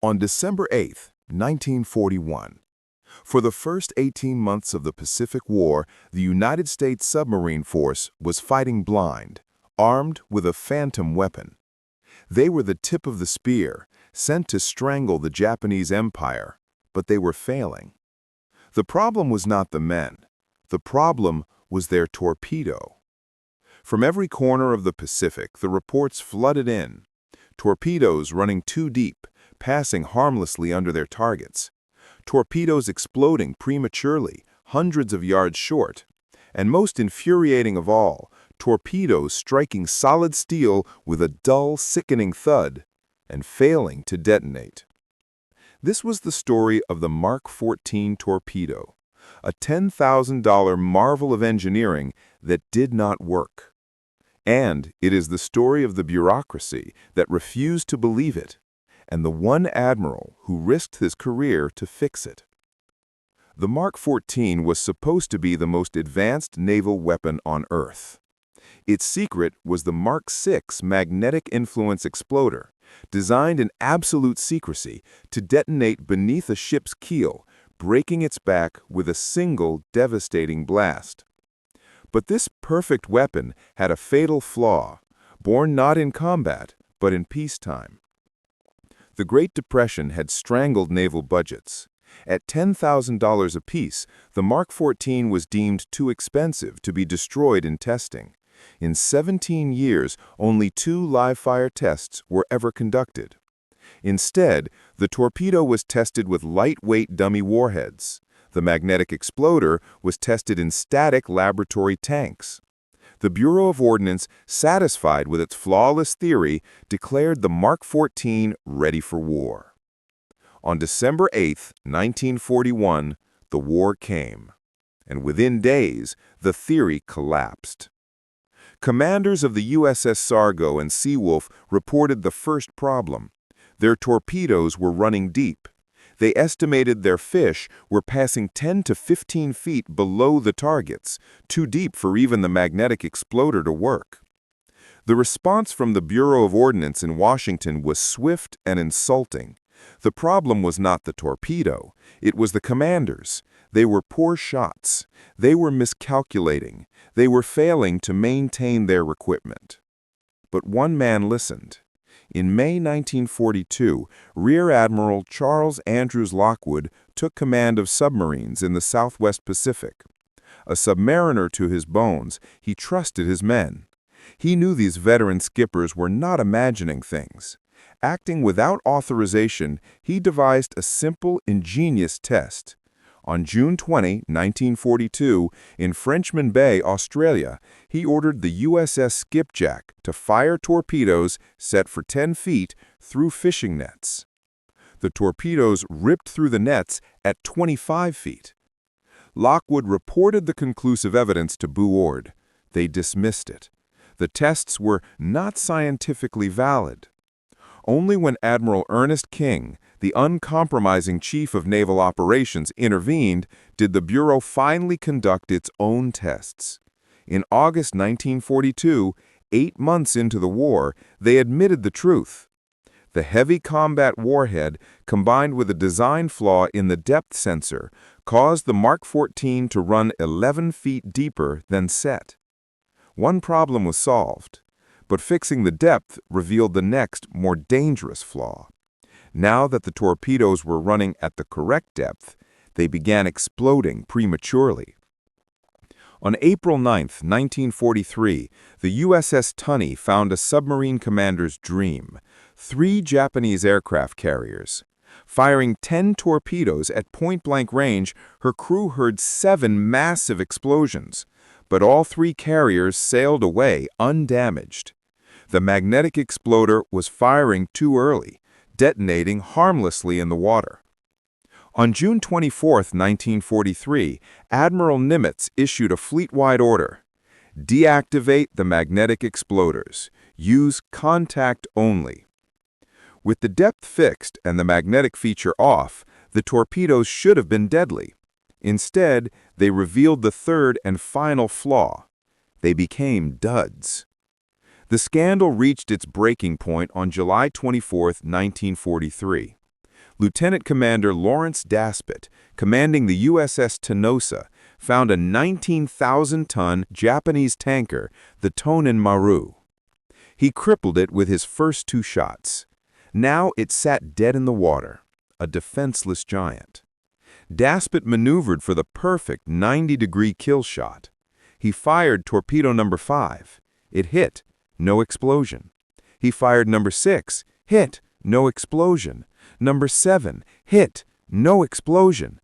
On December 8, 1941, for the first 18 months of the Pacific War, the United States submarine force was fighting blind, armed with a phantom weapon. They were the tip of the spear, sent to strangle the Japanese Empire, but they were failing. The problem was not the men. The problem was their torpedo. From every corner of the Pacific, the reports flooded in. Torpedoes running too deep, passing harmlessly under their targets. Torpedoes exploding prematurely, hundreds of yards short. And most infuriating of all, torpedoes striking solid steel with a dull, sickening thud and failing to detonate. This was the story of the Mark 14 torpedo, a $10,000 marvel of engineering that did not work. And it is the story of the bureaucracy that refused to believe it, and the one admiral who risked his career to fix it. The Mark 14 was supposed to be the most advanced naval weapon on Earth. Its secret was the Mark 6 magnetic influence exploder, designed in absolute secrecy to detonate beneath a ship's keel, breaking its back with a single devastating blast. But this perfect weapon had a fatal flaw, born not in combat, but in peacetime. The Great Depression had strangled naval budgets. At $10,000 apiece, the Mark 14 was deemed too expensive to be destroyed in testing. In 17 years, only 2 live-fire tests were ever conducted. Instead, the torpedo was tested with lightweight dummy warheads. The magnetic exploder was tested in static laboratory tanks. The Bureau of Ordnance, satisfied with its flawless theory, declared the Mark 14 ready for war. On December 8, 1941, the war came, and within days, the theory collapsed. Commanders of the USS Sargo and Seawolf reported the first problem. Their torpedoes were running deep. They estimated their fish were passing 10 to 15 feet below the targets, too deep for even the magnetic exploder to work. The response from the Bureau of Ordnance in Washington was swift and insulting. The problem was not the torpedo, it was the commanders. They were poor shots. They were miscalculating. They were failing to maintain their equipment. But one man listened. In May 1942, Rear Admiral Charles Andrews Lockwood took command of submarines in the Southwest Pacific. A submariner to his bones, he trusted his men. He knew these veteran skippers were not imagining things. Acting without authorization, he devised a simple, ingenious test. On June 20, 1942, in Frenchman Bay, Australia, he ordered the USS Skipjack to fire torpedoes set for 10 feet through fishing nets. The torpedoes ripped through the nets at 25 feet. Lockwood reported the conclusive evidence to Board. They dismissed it. The tests were not scientifically valid. Only when Admiral Ernest King, the uncompromising chief of naval operations, intervened did the Bureau finally conduct its own tests. In August 1942, 8 months into the war, they admitted the truth. The heavy combat warhead, combined with a design flaw in the depth sensor, caused the Mark 14 to run 11 feet deeper than set. One problem was solved. But fixing the depth revealed the next, more dangerous flaw. Now that the torpedoes were running at the correct depth, they began exploding prematurely. On April 9, 1943, the USS Tunney found a submarine commander's dream: 3 Japanese aircraft carriers. Firing 10 torpedoes at point-blank range, her crew heard 7 massive explosions, but all 3 carriers sailed away undamaged. The magnetic exploder was firing too early, detonating harmlessly in the water. On June 24, 1943, Admiral Nimitz issued a fleet-wide order: deactivate the magnetic exploders. Use contact only. With the depth fixed and the magnetic feature off, the torpedoes should have been deadly. Instead, they revealed the third and final flaw. They became duds. The scandal reached its breaking point on July 24, 1943. Lieutenant Commander Lawrence Daspit, commanding the USS Tenosa, found a 19,000-ton Japanese tanker, the Tonin Maru. He crippled it with his first 2 shots. Now it sat dead in the water, a defenseless giant. Daspit maneuvered for the perfect 90-degree kill shot. He fired torpedo number 5. It hit, no explosion. He fired number 6, hit, no explosion. Number 7, hit, no explosion.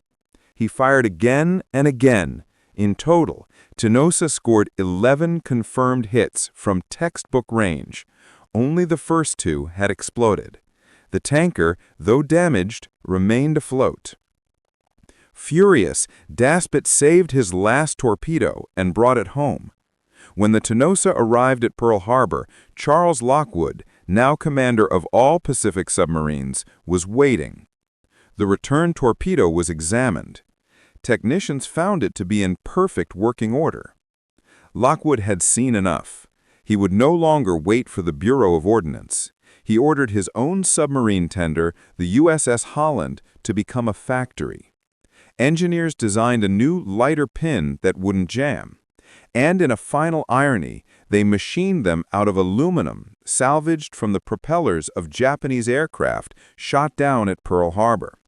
He fired again and again. In total, Tenosa scored 11 confirmed hits from textbook range. Only the first 2 had exploded. The tanker, though damaged, remained afloat. Furious, Daspit saved his last torpedo and brought it home. When the Tenosa arrived at Pearl Harbor, Charles Lockwood, now commander of all Pacific submarines, was waiting. The return torpedo was examined. Technicians found it to be in perfect working order. Lockwood had seen enough. He would no longer wait for the Bureau of Ordnance. He ordered his own submarine tender, the USS Holland, to become a factory. Engineers designed a new, lighter pin that wouldn't jam. And in a final irony, they machined them out of aluminum, salvaged from the propellers of Japanese aircraft shot down at Pearl Harbor.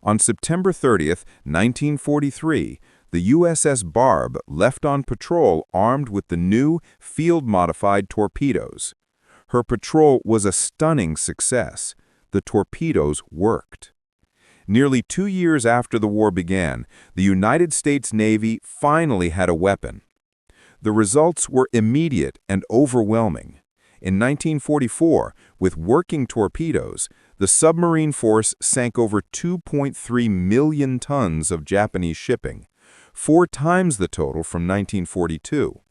On September 30, 1943, the USS Barb left on patrol armed with the new, field-modified torpedoes. Her patrol was a stunning success. The torpedoes worked. Nearly 2 years after the war began, the United States Navy finally had a weapon. The results were immediate and overwhelming. In 1944, with working torpedoes, the submarine force sank over 2.3 million tons of Japanese shipping, 4 times the total from 1942.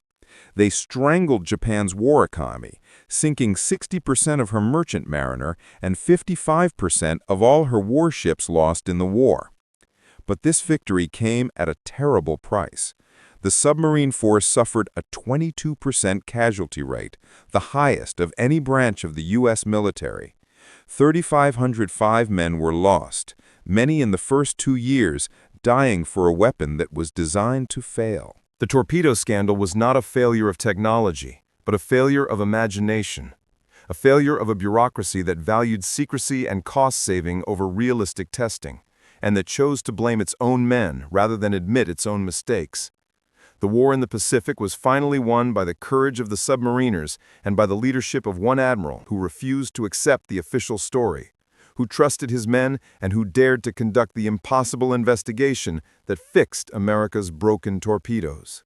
They strangled Japan's war economy, sinking 60% of her merchant mariner and 55% of all her warships lost in the war. But this victory came at a terrible price. The submarine force suffered a 22% casualty rate, the highest of any branch of the U.S. military. 3,505 men were lost, many in the first 2 years, dying for a weapon that was designed to fail. The torpedo scandal was not a failure of technology, but a failure of imagination. A failure of a bureaucracy that valued secrecy and cost-saving over realistic testing, and that chose to blame its own men rather than admit its own mistakes. The war in the Pacific was finally won by the courage of the submariners and by the leadership of one admiral who refused to accept the official story, who trusted his men and who dared to conduct the impossible investigation that fixed America's broken torpedoes.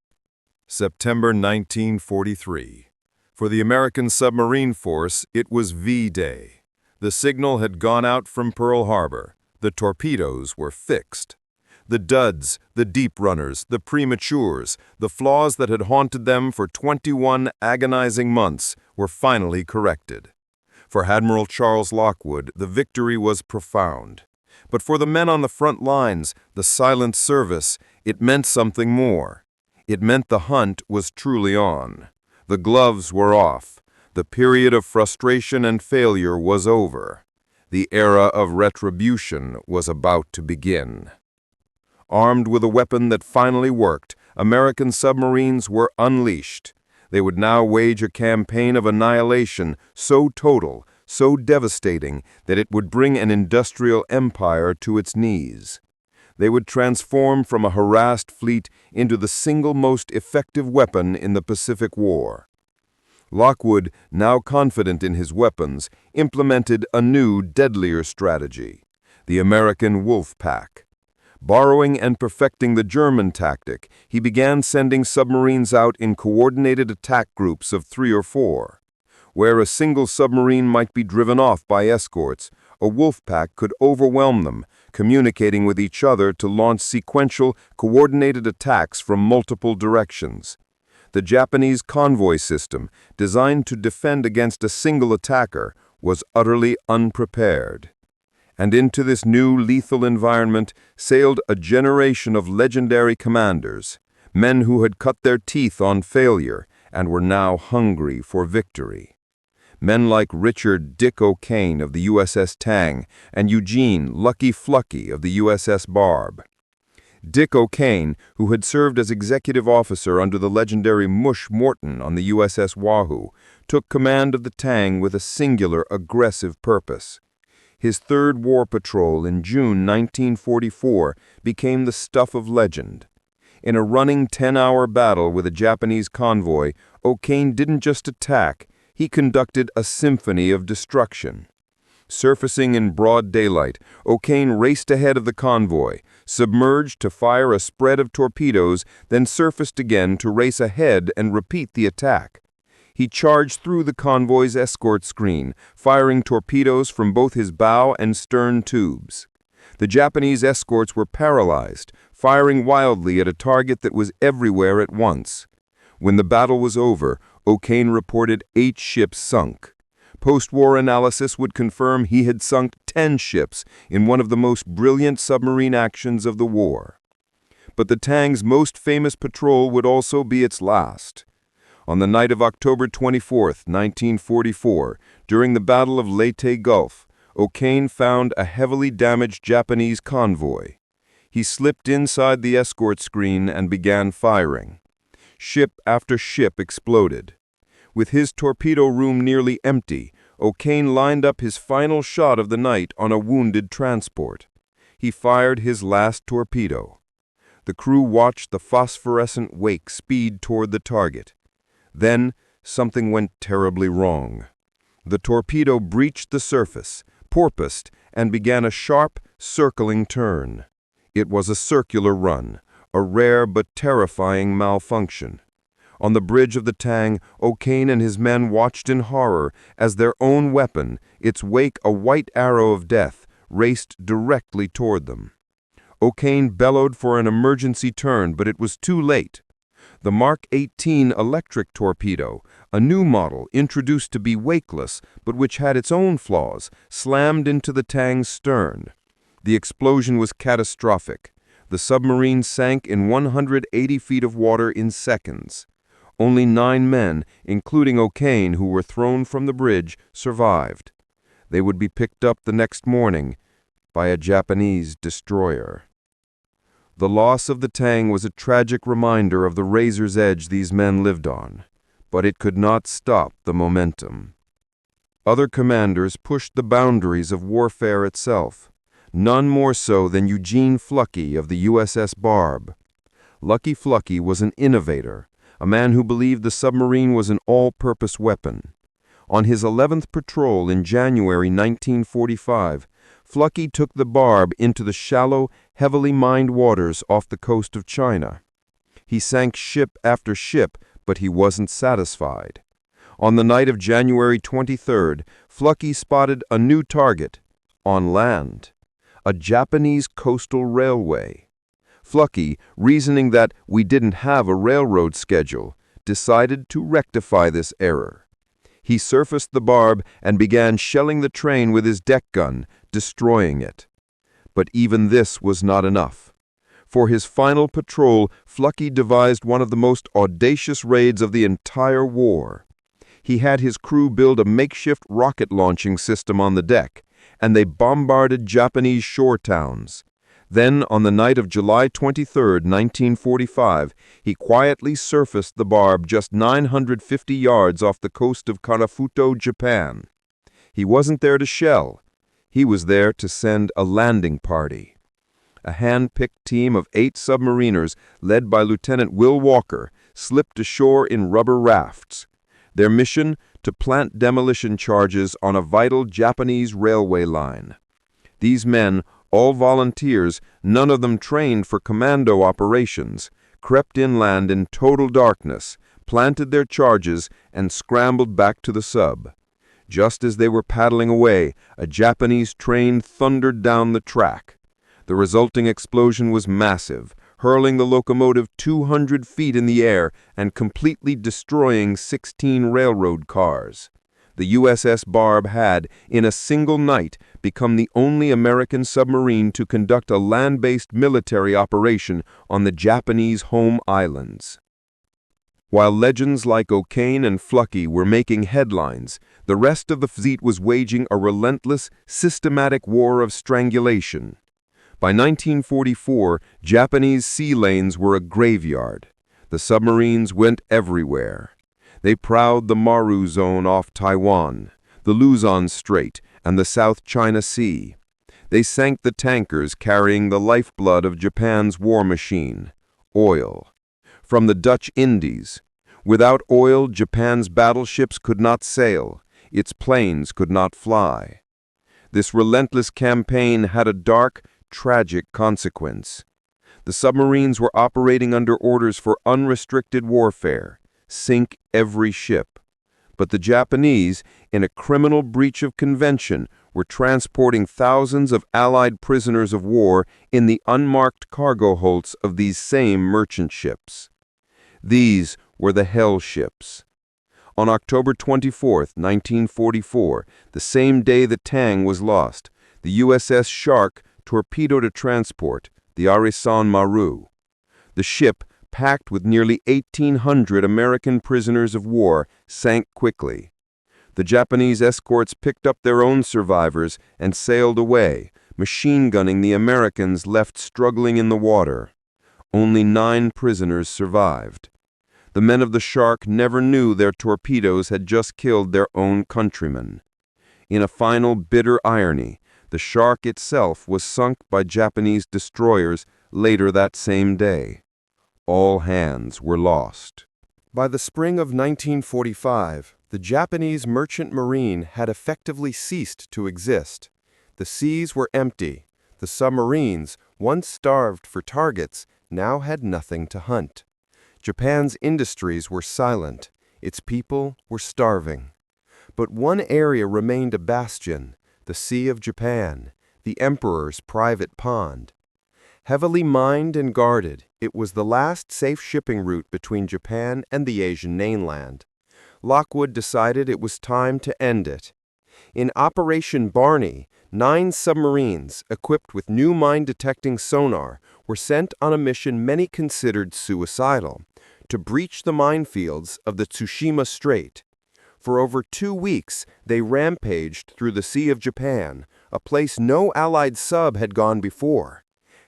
September 1943. For the American submarine force, it was V-Day. The signal had gone out from Pearl Harbor. The torpedoes were fixed. The duds, the deep runners, the prematures, the flaws that had haunted them for 21 agonizing months were finally corrected. For Admiral Charles Lockwood, the victory was profound. But for the men on the front lines, the silent service, it meant something more. It meant the hunt was truly on. The gloves were off. The period of frustration and failure was over. The era of retribution was about to begin. Armed with a weapon that finally worked, American submarines were unleashed. They would now wage a campaign of annihilation so total, so devastating, that it would bring an industrial empire to its knees. They would transform from a harassed fleet into the single most effective weapon in the Pacific War. Lockwood, now confident in his weapons, implemented a new, deadlier strategy: the American Wolf Pack. Borrowing and perfecting the German tactic, he began sending submarines out in coordinated attack groups of 3 or 4. Where a single submarine might be driven off by escorts, a wolf pack could overwhelm them, communicating with each other to launch sequential, coordinated attacks from multiple directions. The Japanese convoy system, designed to defend against a single attacker, was utterly unprepared. And into this new lethal environment sailed a generation of legendary commanders, men who had cut their teeth on failure and were now hungry for victory. Men like Richard Dick O'Kane of the USS Tang and Eugene Lucky Flucky of the USS Barb. Dick O'Kane, who had served as executive officer under the legendary Mush Morton on the USS Wahoo, took command of the Tang with a singular, aggressive purpose. His third war patrol in June 1944 became the stuff of legend. In a running 10-hour battle with a Japanese convoy, O'Kane didn't just attack, he conducted a symphony of destruction. Surfacing in broad daylight, O'Kane raced ahead of the convoy, submerged to fire a spread of torpedoes, then surfaced again to race ahead and repeat the attack. He charged through the convoy's escort screen, firing torpedoes from both his bow and stern tubes. The Japanese escorts were paralyzed, firing wildly at a target that was everywhere at once. When the battle was over, O'Kane reported 8 ships sunk. Post-war analysis would confirm he had sunk 10 ships in one of the most brilliant submarine actions of the war. But the Tang's most famous patrol would also be its last. On the night of October 24, 1944, during the Battle of Leyte Gulf, O'Kane found a heavily damaged Japanese convoy. He slipped inside the escort screen and began firing. Ship after ship exploded. With his torpedo room nearly empty, O'Kane lined up his final shot of the night on a wounded transport. He fired his last torpedo. The crew watched the phosphorescent wake speed toward the target. Then, something went terribly wrong. The torpedo breached the surface, porpoised, and began a sharp, circling turn. It was a circular run, a rare but terrifying malfunction. On the bridge of the Tang, O'Kane and his men watched in horror as their own weapon, its wake a white arrow of death, raced directly toward them. O'Kane bellowed for an emergency turn, but it was too late. The Mark 18 electric torpedo, a new model introduced to be wakeless but which had its own flaws, slammed into the Tang's stern. The explosion was catastrophic. The submarine sank in 180 feet of water in seconds. Only 9 men, including O'Kane, who were thrown from the bridge, survived. They would be picked up the next morning by a Japanese destroyer. The loss of the Tang was a tragic reminder of the razor's edge these men lived on, but it could not stop the momentum. Other commanders pushed the boundaries of warfare itself, none more so than Eugene Flucky of the USS Barb. Lucky Flucky was an innovator, a man who believed the submarine was an all-purpose weapon. On his 11th patrol in January 1945, Flucky took the Barb into the shallow, heavily mined waters off the coast of China. He sank ship after ship, but he wasn't satisfied. On the night of January 23rd, Flucky spotted a new target, on land, a Japanese coastal railway. Flucky, reasoning that we didn't have a railroad schedule, decided to rectify this error. He surfaced the Barb and began shelling the train with his deck gun, destroying it. But even this was not enough. For his final patrol, Flucky devised one of the most audacious raids of the entire war. He had his crew build a makeshift rocket launching system on the deck, and they bombarded Japanese shore towns. Then, on the night of July 23, 1945, he quietly surfaced the Barb just 950 yards off the coast of Kanafuto, Japan. He wasn't there to shell. He was there to send a landing party. A hand-picked team of 8 submariners, led by Lieutenant Will Walker, slipped ashore in rubber rafts. Their mission, to plant demolition charges on a vital Japanese railway line. These men, all volunteers, none of them trained for commando operations, crept inland in total darkness, planted their charges, and scrambled back to the sub. Just as they were paddling away, a Japanese train thundered down the track. The resulting explosion was massive, hurling the locomotive 200 feet in the air and completely destroying 16 railroad cars. The USS Barb had, in a single night, become the only American submarine to conduct a land-based military operation on the Japanese home islands. While legends like O'Kane and Flucky were making headlines, the rest of the fleet was waging a relentless, systematic war of strangulation. By 1944, Japanese sea lanes were a graveyard. The submarines went everywhere. They prowled the Maru Zone off Taiwan, the Luzon Strait, and the South China Sea. They sank the tankers carrying the lifeblood of Japan's war machine, oil. From the Dutch Indies. Without oil, Japan's battleships could not sail, its planes could not fly. This relentless campaign had a dark, tragic consequence. The submarines were operating under orders for unrestricted warfare, sink every ship. But the Japanese, in a criminal breach of convention, were transporting thousands of Allied prisoners of war in the unmarked cargo holds of these same merchant ships. These were the Hell ships. On October 24, 1944, the same day the Tang was lost, the USS Shark torpedoed a transport, the Arisan Maru. The ship, packed with nearly 1,800 American prisoners of war, sank quickly. The Japanese escorts picked up their own survivors and sailed away, machine-gunning the Americans left struggling in the water. Only 9 prisoners survived. The men of the Shark never knew their torpedoes had just killed their own countrymen. In a final bitter irony, the Shark itself was sunk by Japanese destroyers later that same day. All hands were lost. By the spring of 1945, the Japanese merchant marine had effectively ceased to exist. The seas were empty. The submarines, once starved for targets, now had nothing to hunt. Japan's industries were silent. Its people were starving. But one area remained a bastion, the Sea of Japan, the Emperor's private pond. Heavily mined and guarded, it was the last safe shipping route between Japan and the Asian mainland. Lockwood decided it was time to end it. In Operation Barney, 9 submarines, equipped with new mine-detecting sonar, were sent on a mission many considered suicidal, to breach the minefields of the Tsushima Strait. For over 2 weeks, they rampaged through the Sea of Japan, a place no Allied sub had gone before.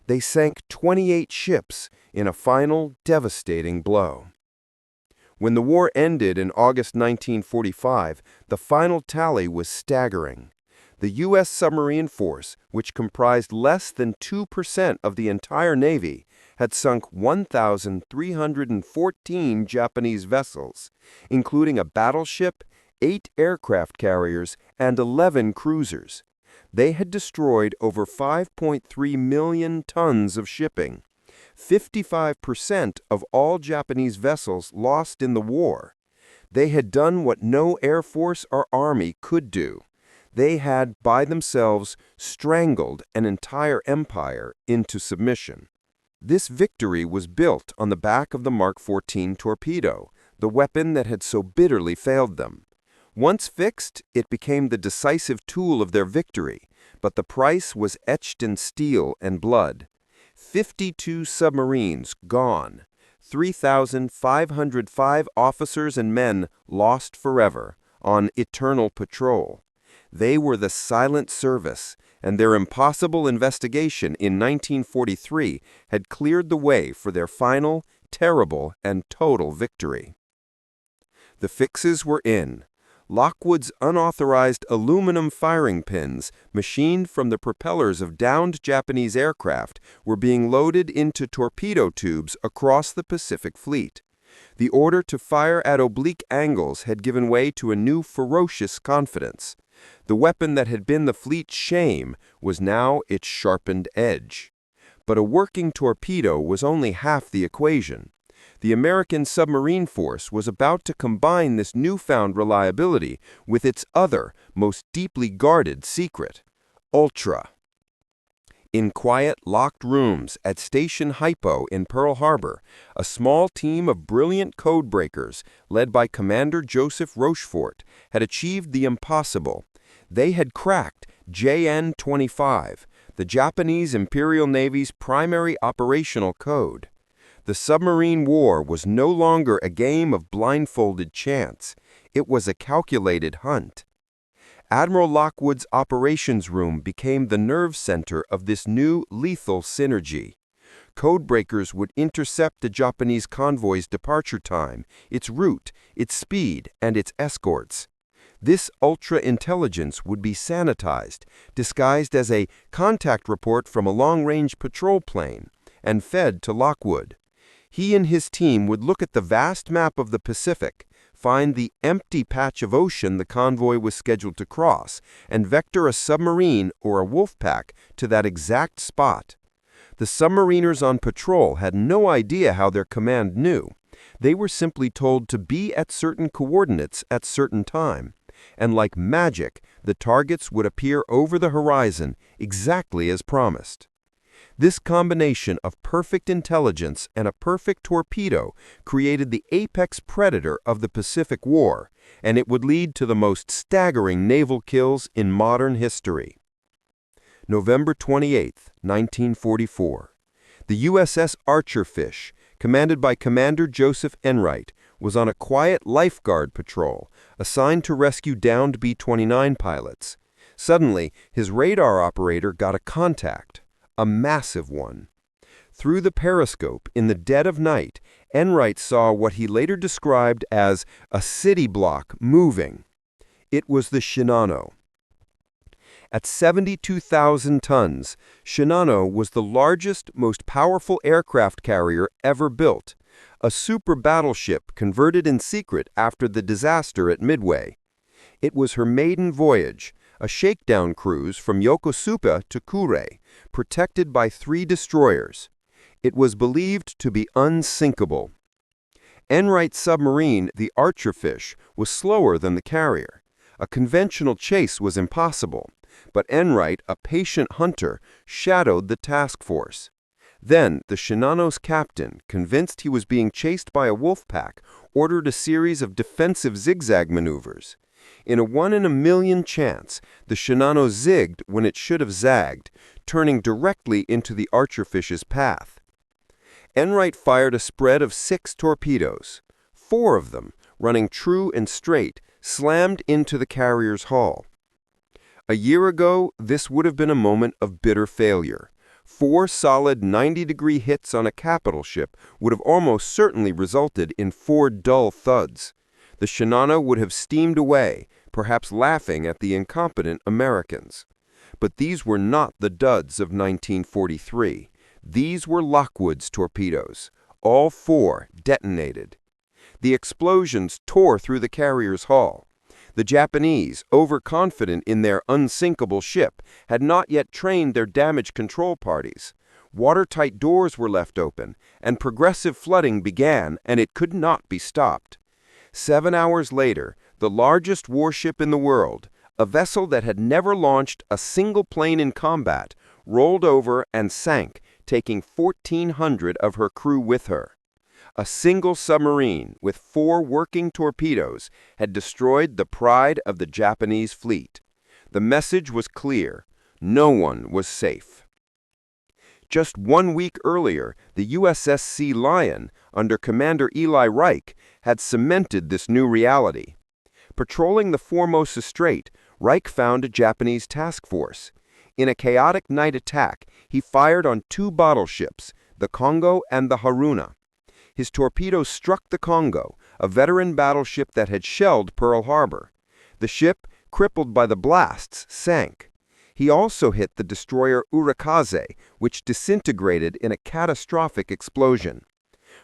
They sank 28 ships in a final, devastating blow. When the war ended in August 1945, the final tally was staggering. The U.S. submarine force, which comprised less than 2% of the entire Navy, had sunk 1,314 Japanese vessels, including a battleship, 8 aircraft carriers, and 11 cruisers. They had destroyed over 5.3 million tons of shipping, 55% of all Japanese vessels lost in the war. They had done what no Air Force or Army could do. They had, by themselves, strangled an entire empire into submission. This victory was built on the back of the Mark 14 torpedo, the weapon that had so bitterly failed them. Once fixed, it became the decisive tool of their victory, but the price was etched in steel and blood. 52 submarines gone, 3,505 officers and men lost forever on eternal patrol. They were the silent service, and their impossible investigation in 1943 had cleared the way for their final, terrible, and total victory. The fixes were in. Lockwood's unauthorized aluminum firing pins, machined from the propellers of downed Japanese aircraft, were being loaded into torpedo tubes across the Pacific Fleet. The order to fire at oblique angles had given way to a new ferocious confidence. The weapon that had been the fleet's shame was now its sharpened edge. But a working torpedo was only half the equation. The American submarine force was about to combine this newfound reliability with its other, most deeply guarded secret, Ultra. In quiet, locked rooms at Station Hypo in Pearl Harbor, a small team of brilliant codebreakers, led by Commander Joseph Rochefort, had achieved the impossible. They had cracked JN-25, the Japanese Imperial Navy's primary operational code. The submarine war was no longer a game of blindfolded chance. It was a calculated hunt. Admiral Lockwood's operations room became the nerve center of this new lethal synergy. Codebreakers would intercept the Japanese convoy's departure time, its route, its speed, and its escorts. This ultra-intelligence would be sanitized, disguised as a contact report from a long-range patrol plane, and fed to Lockwood. He and his team would look at the vast map of the Pacific, find the empty patch of ocean the convoy was scheduled to cross, and vector a submarine or a wolf pack to that exact spot. The submariners on patrol had no idea how their command knew. They were simply told to be at certain coordinates at certain time. And like magic, the targets would appear over the horizon exactly as promised. This combination of perfect intelligence and a perfect torpedo created the apex predator of the Pacific War, and it would lead to the most staggering naval kills in modern history. November 28, 1944. The USS Archerfish, commanded by Commander Joseph Enright, was on a quiet lifeguard patrol, assigned to rescue downed B-29 pilots. Suddenly, his radar operator got a contact, a massive one. Through the periscope, in the dead of night, Enright saw what he later described as a city block moving. It was the Shinano. At 72,000 tons, Shinano was the largest, most powerful aircraft carrier ever built, a super battleship converted in secret after the disaster at Midway. It was her maiden voyage, a shakedown cruise from Yokosuka to Kure, protected by 3 destroyers. It was believed to be unsinkable. Enright's submarine, the Archerfish, was slower than the carrier. A conventional chase was impossible, but Enright, a patient hunter, shadowed the task force. Then, the Shinano's captain, convinced he was being chased by a wolf pack, ordered a series of defensive zigzag maneuvers. In a 1 in a million chance, the Shinano zigged when it should have zagged, turning directly into the Archerfish's path. Enright fired a spread of 6 torpedoes. 4 of them, running true and straight, slammed into the carrier's hull. A year ago, this would have been a moment of bitter failure. 4 solid 90-degree hits on a capital ship would have almost certainly resulted in 4 dull thuds. The Shinano would have steamed away, perhaps laughing at the incompetent Americans. But these were not the duds of 1943. These were Lockwood's torpedoes. All 4 detonated. The explosions tore through the carrier's hull. The Japanese, overconfident in their unsinkable ship, had not yet trained their damage control parties. Watertight doors were left open, and progressive flooding began, and it could not be stopped. 7 hours later, the largest warship in the world, a vessel that had never launched a single plane in combat, rolled over and sank, taking 1,400 of her crew with her. A single submarine with 4 working torpedoes had destroyed the pride of the Japanese fleet. The message was clear: no one was safe. Just 1 week earlier, the USS Sea Lion, under Commander Eli Reich, had cemented this new reality. Patrolling the Formosa Strait, Reich found a Japanese task force. In a chaotic night attack, he fired on 2 battleships, the Kongo and the Haruna. His torpedoes struck the Kongo, a veteran battleship that had shelled Pearl Harbor. The ship, crippled by the blasts, sank. He also hit the destroyer Urakaze, which disintegrated in a catastrophic explosion.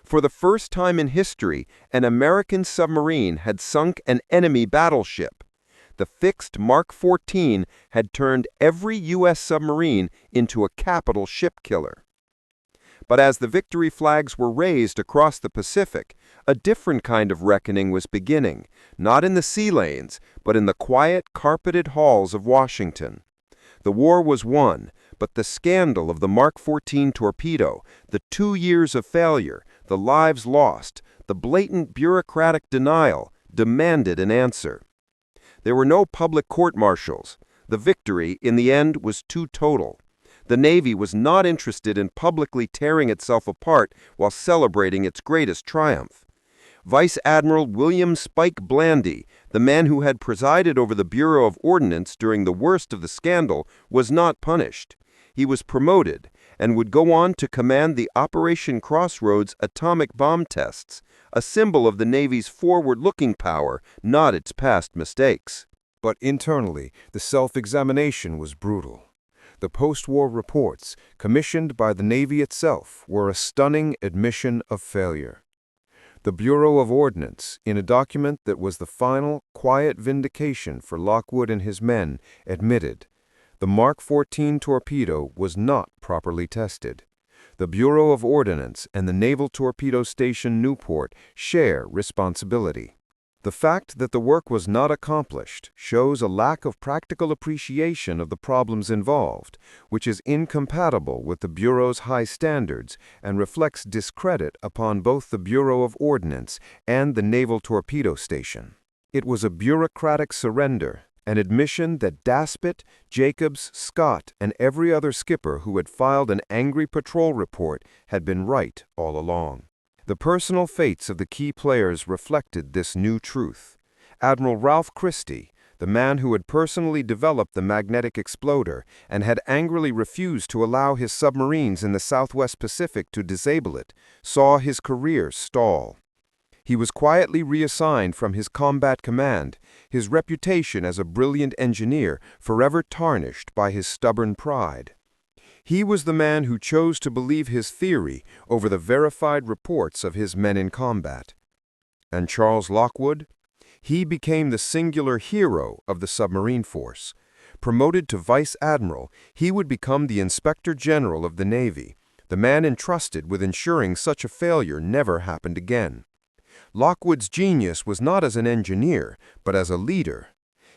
For the first time in history, an American submarine had sunk an enemy battleship. The fixed Mark 14 had turned every U.S. submarine into a capital ship killer. But as the victory flags were raised across the Pacific, a different kind of reckoning was beginning, not in the sea lanes, but in the quiet, carpeted halls of Washington. The war was won, but the scandal of the Mark 14 torpedo, the 2 years of failure, the lives lost, the blatant bureaucratic denial, demanded an answer. There were no public court-martials. The victory, in the end, was too total. The Navy was not interested in publicly tearing itself apart while celebrating its greatest triumph. Vice Admiral William Spike Blandy, the man who had presided over the Bureau of Ordnance during the worst of the scandal, was not punished. He was promoted and would go on to command the Operation Crossroads atomic bomb tests, a symbol of the Navy's forward-looking power, not its past mistakes. But internally, the self-examination was brutal. The post-war reports, commissioned by the Navy itself, were a stunning admission of failure. The Bureau of Ordnance, in a document that was the final, quiet vindication for Lockwood and his men, admitted the Mark 14 torpedo was not properly tested. The Bureau of Ordnance and the Naval Torpedo Station Newport share responsibility. The fact that the work was not accomplished shows a lack of practical appreciation of the problems involved, which is incompatible with the Bureau's high standards and reflects discredit upon both the Bureau of Ordnance and the Naval Torpedo Station. It was a bureaucratic surrender, an admission that Daspit, Jacobs, Scott, and every other skipper who had filed an angry patrol report had been right all along. The personal fates of the key players reflected this new truth. Admiral Ralph Christie, the man who had personally developed the magnetic exploder and had angrily refused to allow his submarines in the Southwest Pacific to disable it, saw his career stall. He was quietly reassigned from his combat command, his reputation as a brilliant engineer forever tarnished by his stubborn pride. He was the man who chose to believe his theory over the verified reports of his men in combat. And Charles Lockwood? He became the singular hero of the submarine force. Promoted to Vice Admiral, he would become the Inspector General of the Navy, the man entrusted with ensuring such a failure never happened again. Lockwood's genius was not as an engineer, but as a leader.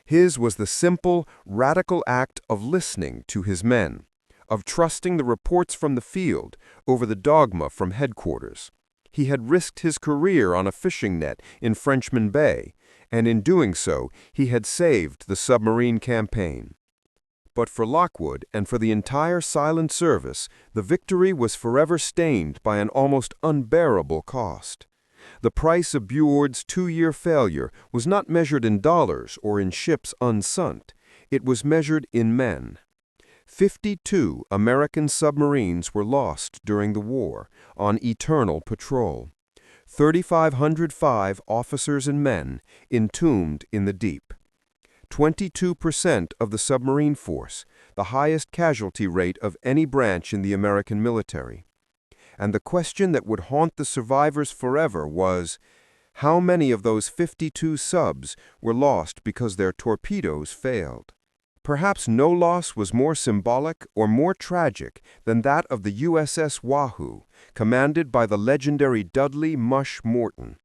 His was the simple, radical act of listening to his men, of trusting the reports from the field over the dogma from headquarters. He had risked his career on a fishing net in Frenchman Bay, and in doing so, he had saved the submarine campaign. But for Lockwood and for the entire silent service, the victory was forever stained by an almost unbearable cost. The price of Buord's 2-year failure was not measured in dollars or in ships unsunk. It was measured in men. 52 American submarines were lost during the war, on eternal patrol. 3,505 officers and men entombed in the deep. 22% of the submarine force, the highest casualty rate of any branch in the American military. And the question that would haunt the survivors forever was, how many of those 52 subs were lost because their torpedoes failed? Perhaps no loss was more symbolic or more tragic than that of the USS Wahoo, commanded by the legendary Dudley "Mush" Morton.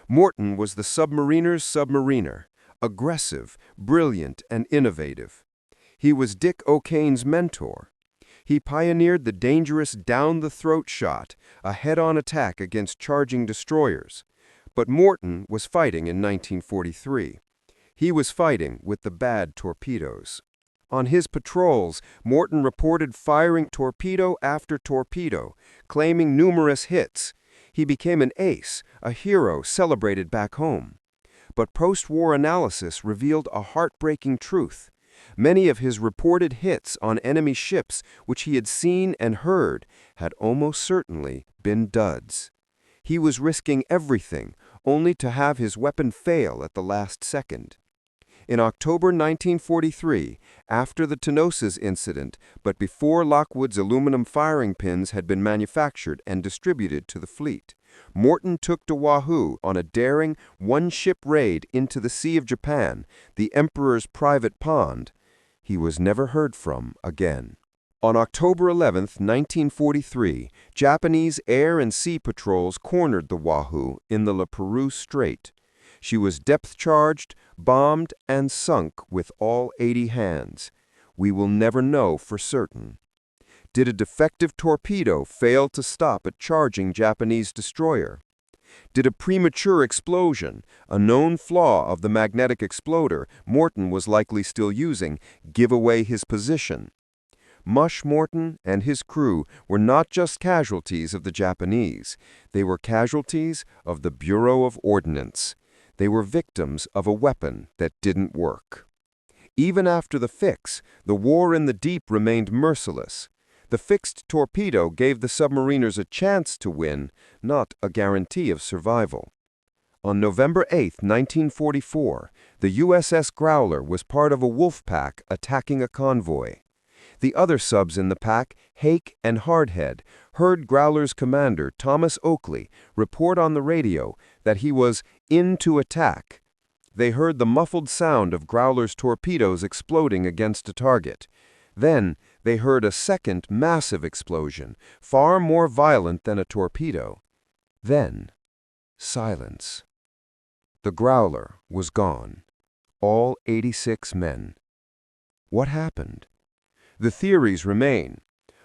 Morton was the submariner's submariner, aggressive, brilliant, and innovative. He was Dick O'Kane's mentor. He pioneered the dangerous down-the-throat shot, a head-on attack against charging destroyers. But Morton was fighting in 1943. He was fighting with the bad torpedoes. On his patrols, Morton reported firing torpedo after torpedo, claiming numerous hits. He became an ace, a hero celebrated back home. But post-war analysis revealed a heartbreaking truth. Many of his reported hits on enemy ships, which he had seen and heard, had almost certainly been duds. He was risking everything, only to have his weapon fail at the last second. In October 1943, after the Tenosis incident, but before Lockwood's aluminum firing pins had been manufactured and distributed to the fleet, Morton took to Wahoo on a daring one-ship raid into the Sea of Japan, the Emperor's private pond. He was never heard from again. On October 11, 1943, Japanese air and sea patrols cornered the Wahoo in the Le Perouse Strait. She was depth-charged, bombed, and sunk with all 80 hands. We will never know for certain. Did a defective torpedo fail to stop a charging Japanese destroyer? Did a premature explosion, a known flaw of the magnetic exploder Morton was likely still using, give away his position? Morton and his crew were not just casualties of the Japanese. They were casualties of the Bureau of Ordnance. They were victims of a weapon that didn't work. Even after the fix, the war in the deep remained merciless. The fixed torpedo gave the submariners a chance to win, not a guarantee of survival. On November 8, 1944, the USS Growler was part of a wolf pack attacking a convoy. The other subs in the pack, Hake and Hardhead, heard Growler's commander, Thomas Oakley, report on the radio that he was in to attack. They heard the muffled sound of Growler's torpedoes exploding against a target. Then they heard a second massive explosion, far more violent than a torpedo. Then, silence. The Growler was gone. All 86 men. What happened? The theories remain.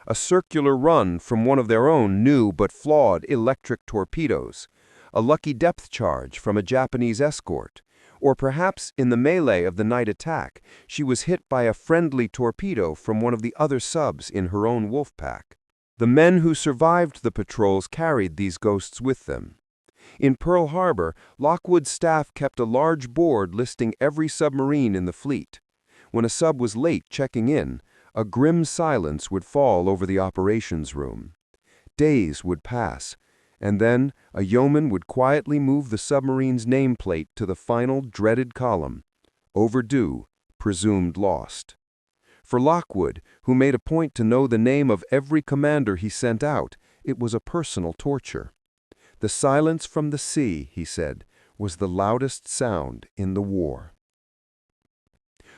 A circular run from one of their own new but flawed electric torpedoes, a lucky depth charge from a Japanese escort, or perhaps in the melee of the night attack, she was hit by a friendly torpedo from one of the other subs in her own wolf pack. The men who survived the patrols carried these ghosts with them. In Pearl Harbor, Lockwood's staff kept a large board listing every submarine in the fleet. When a sub was late checking in, a grim silence would fall over the operations room. Days would pass, and then a yeoman would quietly move the submarine's nameplate to the final dreaded column: overdue, presumed lost. For Lockwood, who made a point to know the name of every commander he sent out, it was a personal torture. The silence from the sea, he said, was the loudest sound in the war.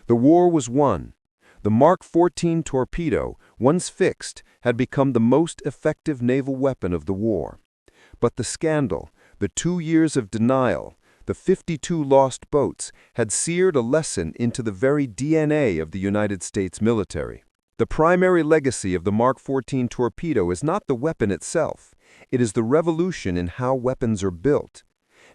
The war was won. The Mark 14 torpedo, once fixed, had become the most effective naval weapon of the war. But the scandal, the 2 years of denial, the 52 lost boats had seared a lesson into the very DNA of the United States military. The primary legacy of the Mark 14 torpedo is not the weapon itself. It is the revolution in how weapons are built.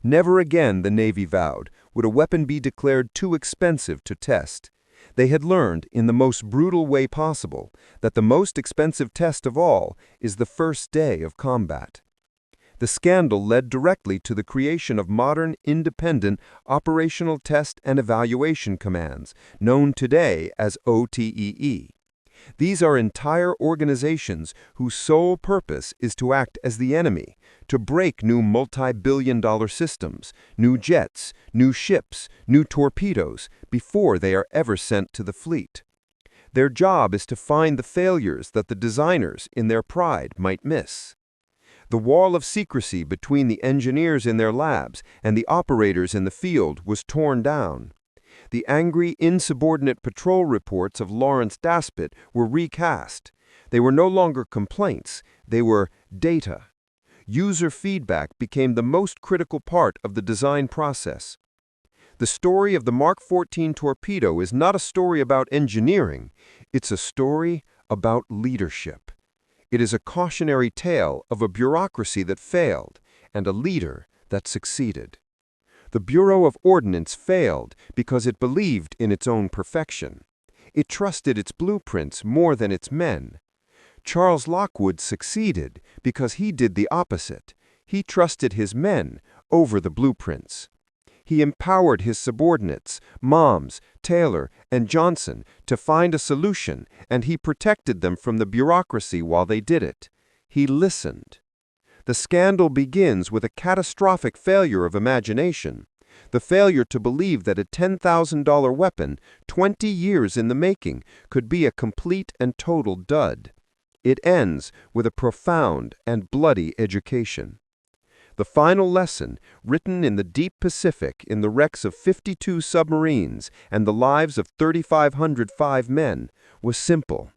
Never again, the Navy vowed, would a weapon be declared too expensive to test. They had learned, in the most brutal way possible, that the most expensive test of all is the first day of combat. The scandal led directly to the creation of modern, independent, operational test and evaluation commands, known today as OTEE. These are entire organizations whose sole purpose is to act as the enemy, to break new multi-billion-dollar systems, new jets, new ships, new torpedoes, before they are ever sent to the fleet. Their job is to find the failures that the designers, in their pride, might miss. The wall of secrecy between the engineers in their labs and the operators in the field was torn down. The angry, insubordinate patrol reports of Lawrence Daspit were recast. They were no longer complaints, they were data. User feedback became the most critical part of the design process. The story of the Mark 14 torpedo is not a story about engineering, it's a story about leadership. It is a cautionary tale of a bureaucracy that failed and a leader that succeeded. The Bureau of Ordnance failed because it believed in its own perfection. It trusted its blueprints more than its men. Charles Lockwood succeeded because he did the opposite. He trusted his men over the blueprints. He empowered his subordinates, Moms, Taylor, and Johnson, to find a solution, and he protected them from the bureaucracy while they did it. He listened. The scandal begins with a catastrophic failure of imagination, the failure to believe that a $10,000 weapon, 20 years in the making, could be a complete and total dud. It ends with a profound and bloody education. The final lesson, written in the deep Pacific in the wrecks of 52 submarines and the lives of 3,505 men, was simple.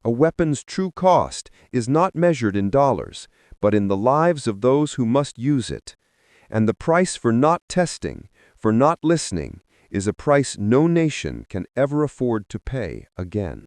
A weapon's true cost is not measured in dollars, but in the lives of those who must use it. And the price for not testing, for not listening, is a price no nation can ever afford to pay again.